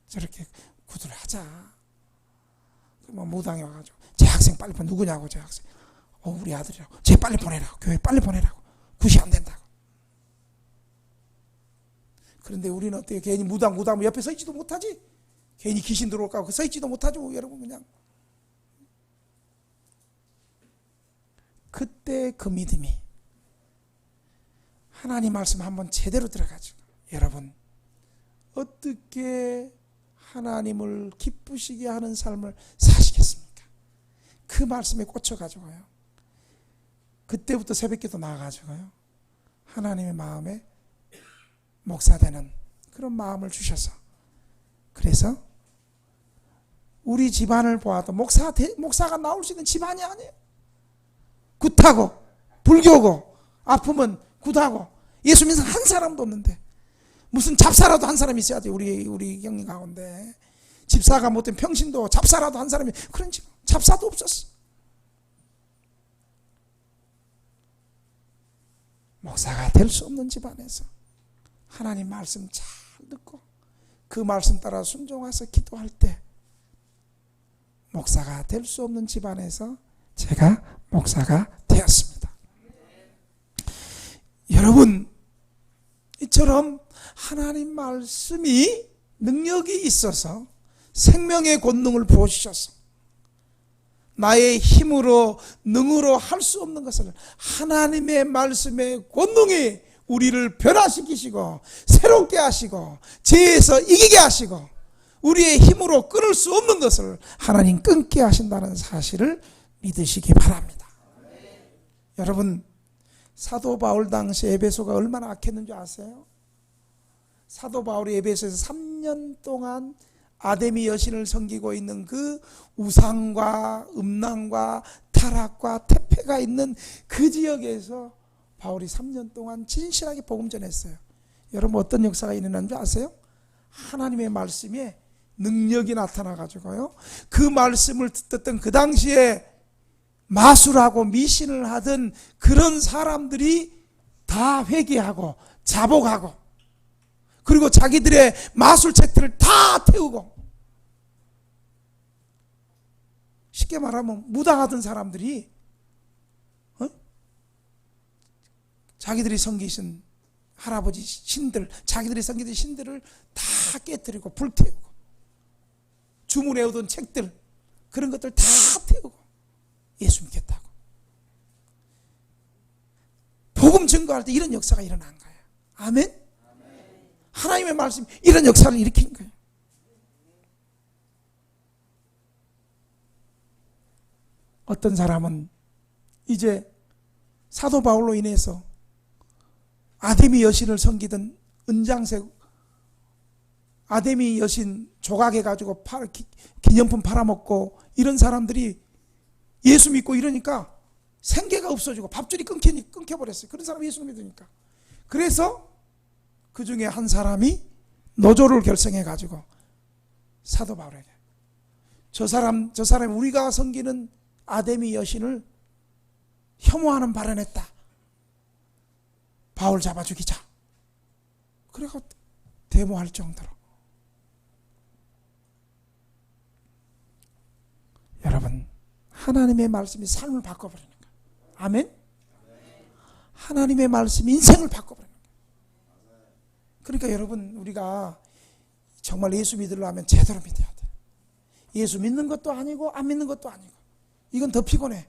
저렇게 구두를 하자. 뭐 무당이 와가지고 제 학생 빨리 보내. 누구냐고. 제 학생 우리 아들이라고. 쟤 빨리 보내라고. 교회 빨리 보내라고. 굿이 안 된다고. 그런데 우리는 어때요? 괜히 무당 옆에 서 있지도 못하지. 괜히 귀신 들어올까 서 있지도 못하죠. 여러분 그냥 그때 그 믿음이 하나님 말씀 한번 제대로 들어가지고 여러분 어떻게 하나님을 기쁘시게 하는 삶을 사시겠습니까? 그 말씀에 꽂혀가지고요. 그때부터 새벽기도 나와가지고요. 하나님의 마음에 목사되는 그런 마음을 주셔서 그래서 우리 집안을 보아도 목사가 나올 수 있는 집안이 아니에요. 굿하고 불교고 아프면 굿하고 예수 믿는 한 사람도 없는데 무슨 잡사라도 한 사람이 있어야 돼. 우리 형님 가운데 집사가 못된 평신도 잡사라도 한 사람이 그런 집 잡사도 없었어. 목사가 될 수 없는 집안에서 하나님 말씀 잘 듣고 그 말씀 따라 순종해서 기도할 때 목사가 될 수 없는 집안에서 제가 목사가 되었습니다. 여러분 이처럼 하나님 말씀이 능력이 있어서 생명의 권능을 부어주셔서 나의 힘으로 능으로 할 수 없는 것을 하나님의 말씀의 권능이 우리를 변화시키시고 새롭게 하시고 죄에서 이기게 하시고 우리의 힘으로 끊을 수 없는 것을 하나님 끊게 하신다는 사실을 믿으시기 바랍니다. 여러분 사도 바울 당시 에베소가 얼마나 악했는지 아세요? 사도 바울이 에베소에서 3년 동안 아데미 여신을 섬기고 있는 그 우상과 음란과 타락과 태폐가 있는 그 지역에서 바울이 3년 동안 진실하게 복음 전했어요. 여러분 어떤 역사가 일어난 줄 아세요? 하나님의 말씀에 능력이 나타나가지고요. 그 말씀을 듣던 그 당시에 마술하고 미신을 하던 그런 사람들이 다 회개하고 자복하고 그리고 자기들의 마술책들을 다 태우고 쉽게 말하면 무당하던 사람들이 자기들이 섬기신 할아버지 신들 자기들이 섬기던 신들을 다 깨뜨리고 불태우고 주문해오던 책들 그런 것들 다 태우고 예수 믿겠다고 복음 증거할 때 이런 역사가 일어난 거예요. 아멘? 하나님의 말씀 이런 역사를 일으킨 거예요. 어떤 사람은 이제 사도 바울로 인해서 아데미 여신을 섬기던 은장색 아데미 여신 조각해가지고 기념품 팔아먹고 이런 사람들이 예수 믿고 이러니까 생계가 없어지고 밥줄이 끊겨버렸어요. 그런 사람이 예수 믿으니까. 그래서 그 중에 한 사람이 노조를 결성해가지고 사도 바울에게 저 사람이 우리가 섬기는 아데미 여신을 혐오하는 발언했다. 바울 잡아 죽이자. 그래서 데모할 정도로. 여러분, 하나님의 말씀이 삶을 바꿔버리는 거예요. 아멘? 하나님의 말씀이 인생을 바꿔버리는 거예요. 그러니까 여러분, 우리가 정말 예수 믿으려면 제대로 믿어야 돼요. 예수 믿는 것도 아니고 안 믿는 것도 아니고, 이건 더 피곤해.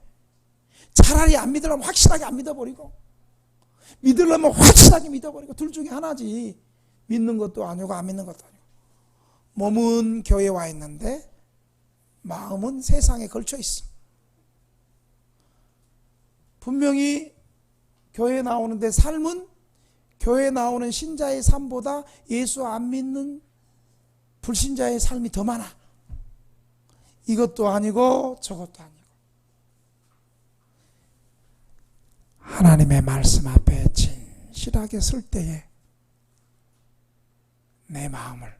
차라리 안 믿으려면 확실하게 안 믿어버리고, 믿으려면 확실하게 믿어버리고, 둘 중에 하나지. 믿는 것도 아니고 안 믿는 것도 아니고. 몸은 교회에 와 있는데 마음은 세상에 걸쳐 있어. 분명히 교회에 나오는데 삶은 교회에 나오는 신자의 삶보다 예수 안 믿는 불신자의 삶이 더 많아. 이것도 아니고 저것도 아니고. 하나님의 말씀 앞에 진실하게 설 때에 내 마음을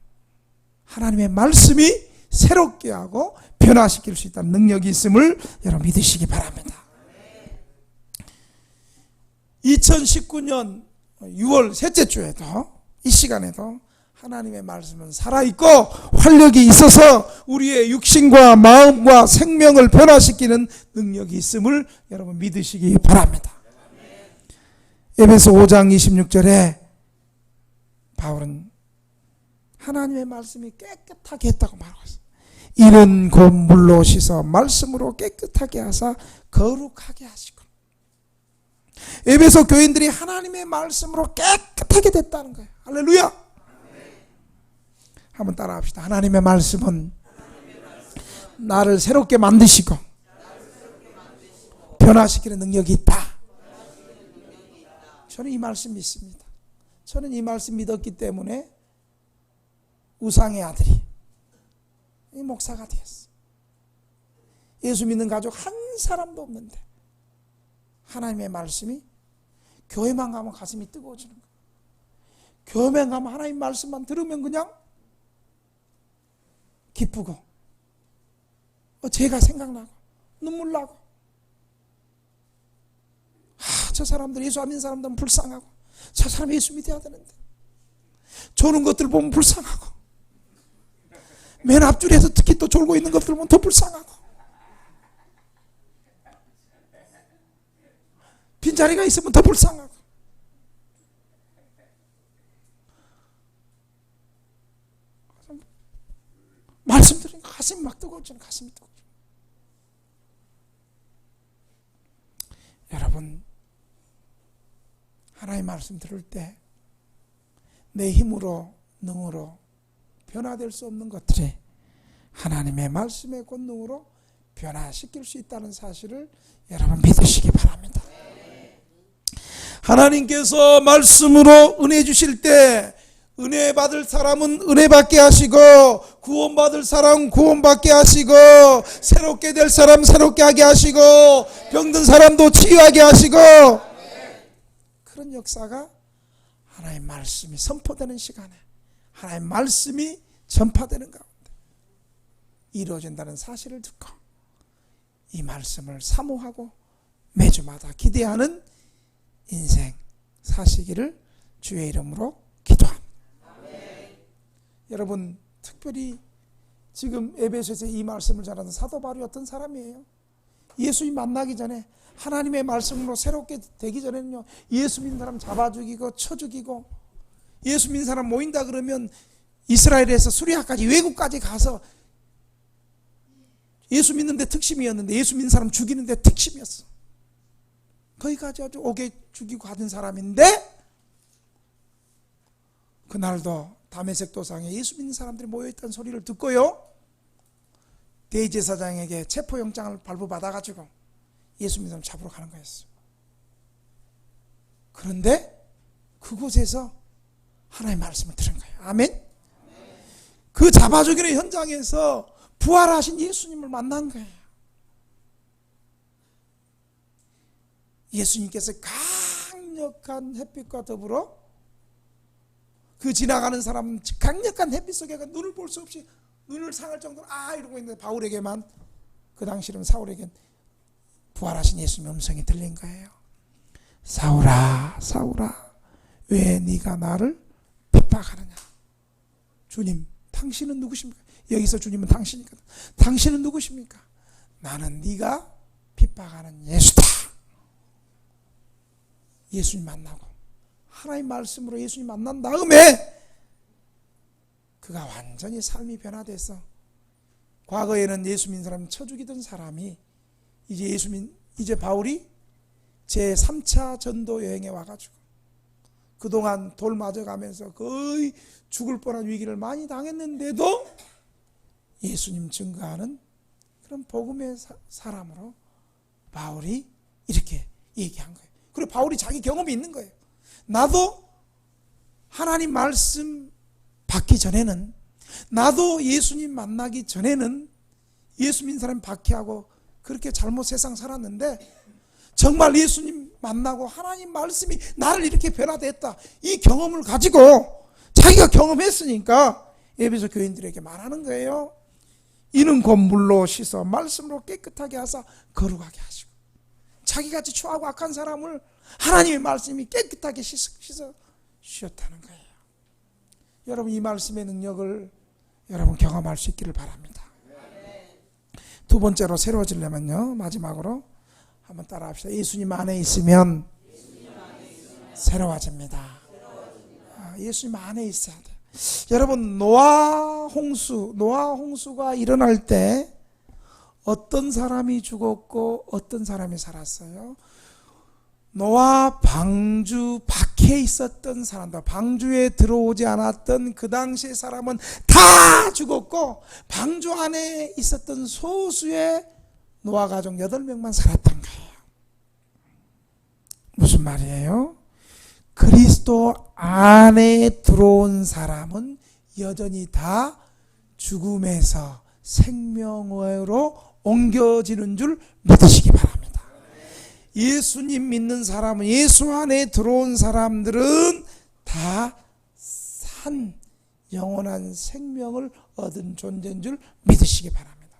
하나님의 말씀이 새롭게 하고 변화시킬 수 있다는 능력이 있음을 여러분 믿으시기 바랍니다. 2019년 6월 셋째 주에도 이 시간에도 하나님의 말씀은 살아있고 활력이 있어서 우리의 육신과 마음과 생명을 변화시키는 능력이 있음을 여러분 믿으시기 바랍니다. 에베소 5장 26절에 바울은 하나님의 말씀이 깨끗하게 했다고 말하고 있어요. 이는 곧 물로 씻어 말씀으로 깨끗하게 하사 거룩하게 하시고. 에베소 교인들이 하나님의 말씀으로 깨끗하게 됐다는 거예요. 할렐루야. 한번 따라 합시다. 하나님의 말씀은 나를 새롭게 만드시고 변화시키는 능력이 있다. 저는 이 말씀 믿습니다. 저는 이 말씀 믿었기 때문에 우상의 아들이 이 목사가 되었어. 예수 믿는 가족 한 사람도 없는데 하나님의 말씀이 교회만 가면 가슴이 뜨거워지는 거예요. 교회만 가면 하나님 말씀만 들으면 그냥 기쁘고 죄가 생각나고 눈물 나고, 저 사람들 예수 안 믿는 사람들은 불쌍하고, 저 사람 예수 믿어야 되는데 조는 것들 보면 불쌍하고, 맨 앞줄에서 특히 또 졸고 있는 것들 보면 더 불쌍하고, 빈자리가 있으면 더 불쌍하고. 말씀 들으니까 가슴이 막 뜨거워지는, 가슴이 뜨거워지는. 여러분, 하나님의 말씀 들을 때 내 힘으로 능으로 변화될 수 없는 것들이 하나님의 말씀의 권능으로 변화시킬 수 있다는 사실을 여러분 믿으시기 바랍니다. 하나님께서 말씀으로 은혜 주실 때 은혜 받을 사람은 은혜 받게 하시고, 구원받을 사람은 구원받게 하시고, 새롭게 될 사람 새롭게 하게 하시고, 병든 사람도 치유하게 하시고, 그런 역사가 하나님의 말씀이 선포되는 시간에 하나님의 말씀이 전파되는 가운데 이루어진다는 사실을 듣고 이 말씀을 사모하고 매주마다 기대하는 인생 사시기를 주의 이름으로 기도합니다. 여러분, 특별히 지금 에베소에서 이 말씀을 전하는 사도 바울이 어떤 사람이에요? 예수님 만나기 전에, 하나님의 말씀으로 새롭게 되기 전에는요, 예수 믿는 사람 잡아 죽이고 쳐 죽이고, 예수 믿는 사람 모인다 그러면 이스라엘에서 수리아까지 외국까지 가서 예수 믿는데 특심이었는데, 예수 믿는 사람 죽이는데 특심이었어. 거기까지 아주 오게 죽이고 하던 사람인데, 그날도 다메섹 도상에 예수 믿는 사람들이 모여있다는 소리를 듣고요, 대제사장에게 체포영장을 발부받아가지고 예수 믿는 사람 잡으러 가는 거였어요. 그런데 그곳에서 하나님의 말씀을 들은 거예요. 아멘? 그 잡아 죽이는 현장에서 부활하신 예수님을 만난 거예요. 예수님께서 강력한 햇빛과 더불어 그 지나가는 사람은 강력한 햇빛 속에 눈을 볼 수 없이 눈을 상할 정도로 이러고 있는데, 바울에게만, 그 당시는 사울에겐 부활하신 예수님의 음성이 들린 거예요. 사울아, 사울아, 왜 네가 나를 핍박하느냐? 주님, 당신은 누구십니까? 여기서 주님은 당신이거든. 당신은 누구십니까? 나는 네가 핍박하는 예수다. 예수님 만나고 하나님 말씀으로 예수님 만난 다음에 그가 완전히 삶이 변화돼서, 과거에는 예수 믿는 사람 쳐 죽이던 사람이 이제 바울이 제3차 전도 여행에 와가지고 그동안 돌 맞아가면서 거의 죽을 뻔한 위기를 많이 당했는데도 예수님 증거하는 그런 복음의 사람으로 바울이 이렇게 얘기한 거예요. 그리고 바울이 자기 경험이 있는 거예요. 나도 하나님 말씀 받기 전에는, 나도 예수님 만나기 전에는 예수 믿는 사람 박해하고 그렇게 잘못 세상 살았는데, 정말 예수님 만나고 하나님 말씀이 나를 이렇게 변화됐다, 이 경험을 가지고 자기가 경험했으니까 에베소 교인들에게 말하는 거예요. 이는 곧 물로 씻어 말씀으로 깨끗하게 하사 거룩하게 하시고, 자기같이 추하고 악한 사람을 하나님의 말씀이 깨끗하게 씻어 주셨다는 거예요. 여러분, 이 말씀의 능력을 여러분 경험할 수 있기를 바랍니다. 두 번째로 새로워지려면요, 마지막으로 한번 따라 합시다. 예수님 안에 있으면 새로워집니다. 예수님 안에 있어야 돼요. 여러분, 노아 홍수가 일어날 때 어떤 사람이 죽었고 어떤 사람이 살았어요? 노아 방주 밖에 있었던 사람들, 방주에 들어오지 않았던 그 당시의 사람은 다 죽었고, 방주 안에 있었던 소수의 노아 가족 8명만 살았던 거예요. 무슨 말이에요? 그리스도 안에 들어온 사람은 여전히 다 죽음에서 생명으로 옮겨지는 줄 믿으시기 바랍니다. 예수님 믿는 사람은, 예수 안에 들어온 사람들은 다 산 영원한 생명을 얻은 존재인 줄 믿으시기 바랍니다.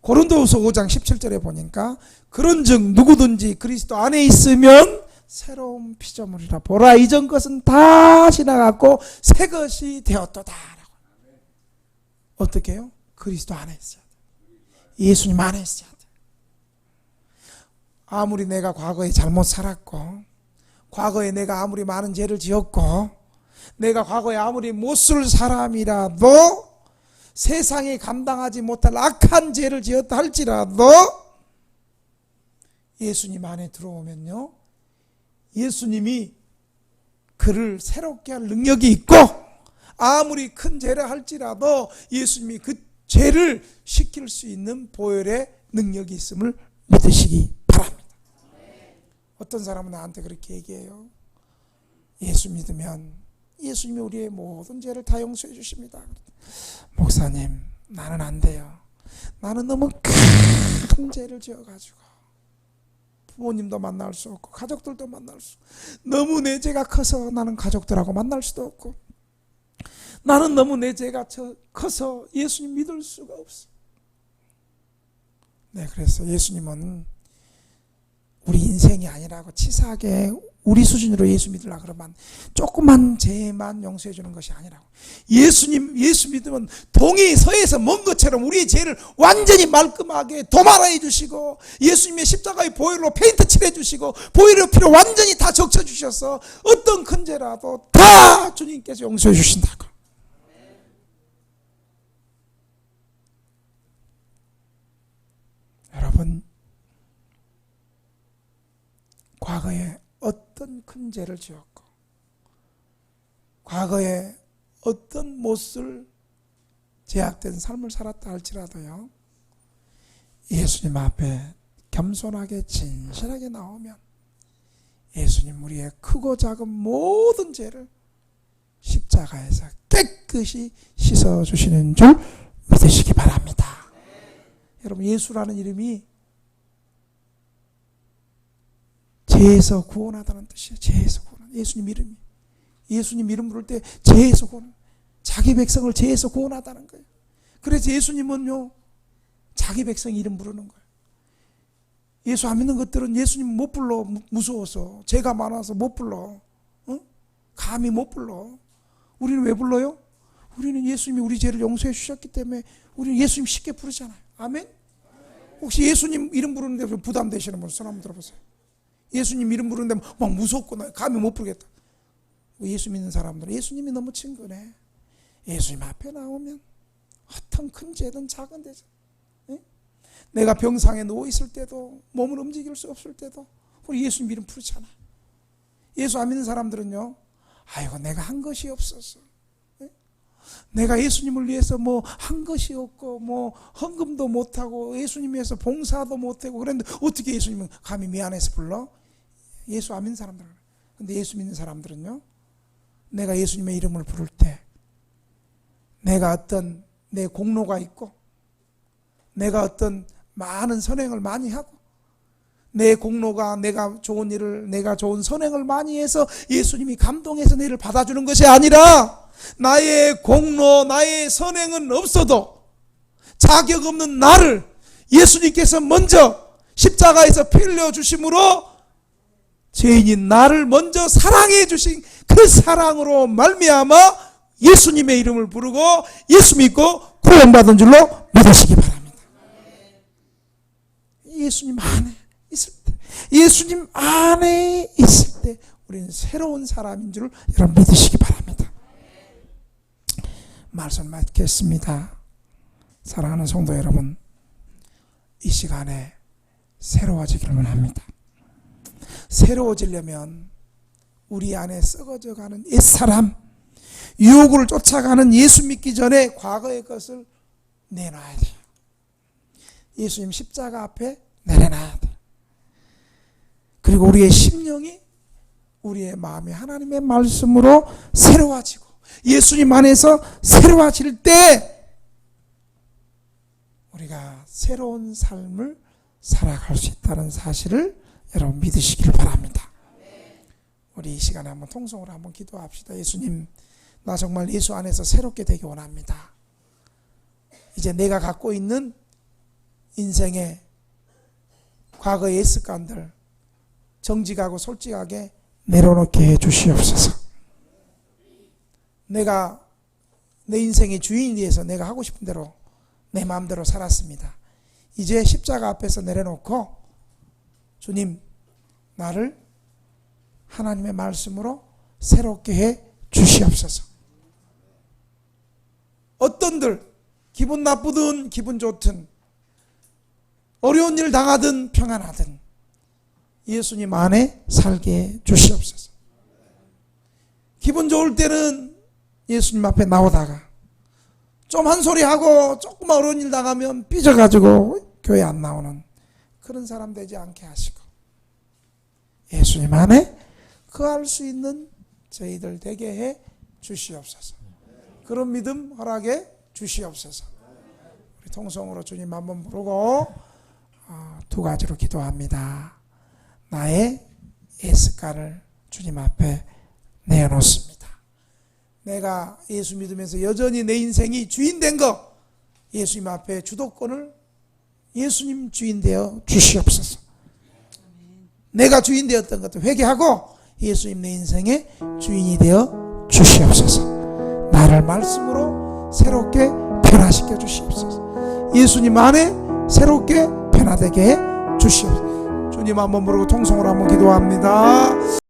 고린도후서 5장 17절에 보니까 그런즉 누구든지 그리스도 안에 있으면 새로운 피조물이라, 보라 이전 것은 다 지나갔고 새 것이 되었도다. 어떻게 해요? 그리스도 안에 있어야 돼요. 예수님 안에 있어야 돼요. 아무리 내가 과거에 잘못 살았고, 과거에 내가 아무리 많은 죄를 지었고, 내가 과거에 아무리 못쓸 사람이라도, 세상이 감당하지 못할 악한 죄를 지었다 할지라도 예수님 안에 들어오면요, 예수님이 그를 새롭게 할 능력이 있고, 아무리 큰 죄를 할지라도 예수님이 그 죄를 시킬 수 있는 보혈의 능력이 있음을 믿으시기 바랍니다. 어떤 사람은 나한테 그렇게 얘기해요. 예수 믿으면 예수님이 우리의 모든 죄를 다 용서해 주십니다. 목사님, 나는 안 돼요. 나는 너무 큰 죄를 지어가지고 부모님도 만날 수 없고 가족들도 만날 수 없고, 너무 내 죄가 커서 나는 가족들하고 만날 수도 없고, 나는 너무 내 죄가 커서 예수님 믿을 수가 없어. 네, 그래서 예수님은 우리 인생이 아니라고 치사하게 우리 수준으로 예수 믿으려고 그러면 조그만 죄만 용서해 주는 것이 아니라고. 예수 믿으면 동이 서에서 먼 것처럼 우리의 죄를 완전히 말끔하게 도말해 주시고, 예수님의 십자가의 보혈로 페인트 칠해 주시고, 보혈의 피로 완전히 다 적셔 주셔서 어떤 큰 죄라도 다 주님께서 용서해 주신다고. 여러분, 과거에 어떤 큰 죄를 지었고, 과거에 어떤 못을 제약된 삶을 살았다 할지라도요, 예수님 앞에 겸손하게 진실하게 나오면 예수님 우리의 크고 작은 모든 죄를 십자가에서 깨끗이 씻어주시는 줄 믿으시기 바랍니다. 여러분, 예수라는 이름이 죄에서 구원하다는 뜻이에요. 죄에서 구원. 예수님 이름이. 예수님 이름 부를 때 죄에서 구원. 자기 백성을 죄에서 구원하다는 거예요. 그래서 예수님은요, 자기 백성 이름 부르는 거예요. 예수 안 믿는 것들은 예수님 못 불러. 무서워서. 죄가 많아서 못 불러. 감히 못 불러. 우리는 왜 불러요? 우리는 예수님이 우리 죄를 용서해 주셨기 때문에 우리는 예수님 쉽게 부르잖아요. 아멘? 혹시 예수님 이름 부르는데 부담되시는 분 손 한번 들어보세요. 예수님 이름 부르는데 막 무섭고 나 감히 못 부르겠다. 예수 믿는 사람들은 예수님이 너무 친근해. 예수님 앞에 나오면 어떤 큰 죄든 작은 죄든, 내가 병상에 누워있을 때도 몸을 움직일 수 없을 때도 우리 예수님 이름 부르잖아. 예수 안 믿는 사람들은요, 아이고 내가 한 것이 없어서, 내가 예수님을 위해서 뭐 한 것이 없고 뭐 헌금도 못하고 예수님 위해서 봉사도 못하고 그랬는데 어떻게 예수님은 감히 미안해서 불러? 예수 안 믿는 사람들은. 근데 예수 믿는 사람들은요, 내가 예수님의 이름을 부를 때 내가 어떤 내 공로가 있고 내가 어떤 많은 선행을 많이 하고 내 공로가 내가 좋은 일을 내가 좋은 선행을 많이 해서 예수님이 감동해서 내를 받아주는 것이 아니라 나의 공로 나의 선행은 없어도 자격 없는 나를 예수님께서 먼저 십자가에서 피 흘려 주심으로 죄인인 나를 먼저 사랑해 주신 그 사랑으로 말미암아 예수님의 이름을 부르고 예수 믿고 구원받은 줄로 믿으시기 바랍니다. 예수님 안에 있을 때, 예수님 안에 있을 때 우리는 새로운 사람인 줄 여러분 믿으시기 바랍니다. 말씀 맺겠습니다. 사랑하는 성도 여러분, 이 시간에 새로워지기를 원합니다. 새로워지려면 우리 안에 썩어져 가는 옛사람, 유혹을 쫓아가는 예수 믿기 전에 과거의 것을 내놔야 돼요. 예수님 십자가 앞에 내려놔야 돼요. 그리고 우리의 심령이 우리의 마음이 하나님의 말씀으로 새로워지고 예수님 안에서 새로워질 때 우리가 새로운 삶을 살아갈 수 있다는 사실을 여러분 믿으시길 바랍니다. 우리 이 시간에 한번 통성으로 한번 기도합시다. 예수님, 나 정말 예수 안에서 새롭게 되기 원합니다. 이제 내가 갖고 있는 인생의 과거의 습관들 정직하고 솔직하게 내려놓게 해 주시옵소서. 내가 내 인생의 주인이 돼서 내가 하고 싶은 대로 내 마음대로 살았습니다. 이제 십자가 앞에서 내려놓고 주님, 나를 하나님의 말씀으로 새롭게 해 주시옵소서. 어떤들 기분 나쁘든 기분 좋든 어려운 일 당하든 평안하든 예수님 안에 살게 해 주시옵소서. 기분 좋을 때는 예수님 앞에 나오다가 좀 한 소리 하고 조금 어려운 일 당하면 삐져가지고 교회 안 나오는 그런 사람 되지 않게 하시고 예수님 안에 거할 수 있는 저희들 되게 해 주시옵소서. 그런 믿음 허락해 주시옵소서. 우리 통성으로 주님 한번 부르고 두 가지로 기도합니다. 나의 옛습관을 주님 앞에 내어놓습니다. 내가 예수 믿으면서 여전히 내 인생이 주인 된 거 예수님 앞에 주도권을 예수님 주인 되어 주시옵소서. 내가 주인 되었던 것도 회개하고 예수님 내 인생의 주인이 되어 주시옵소서. 나를 말씀으로 새롭게 변화시켜 주시옵소서. 예수님 안에 새롭게 변화되게 해 주시옵소서. 주님 한번 부르고 통성으로 한번 기도합니다.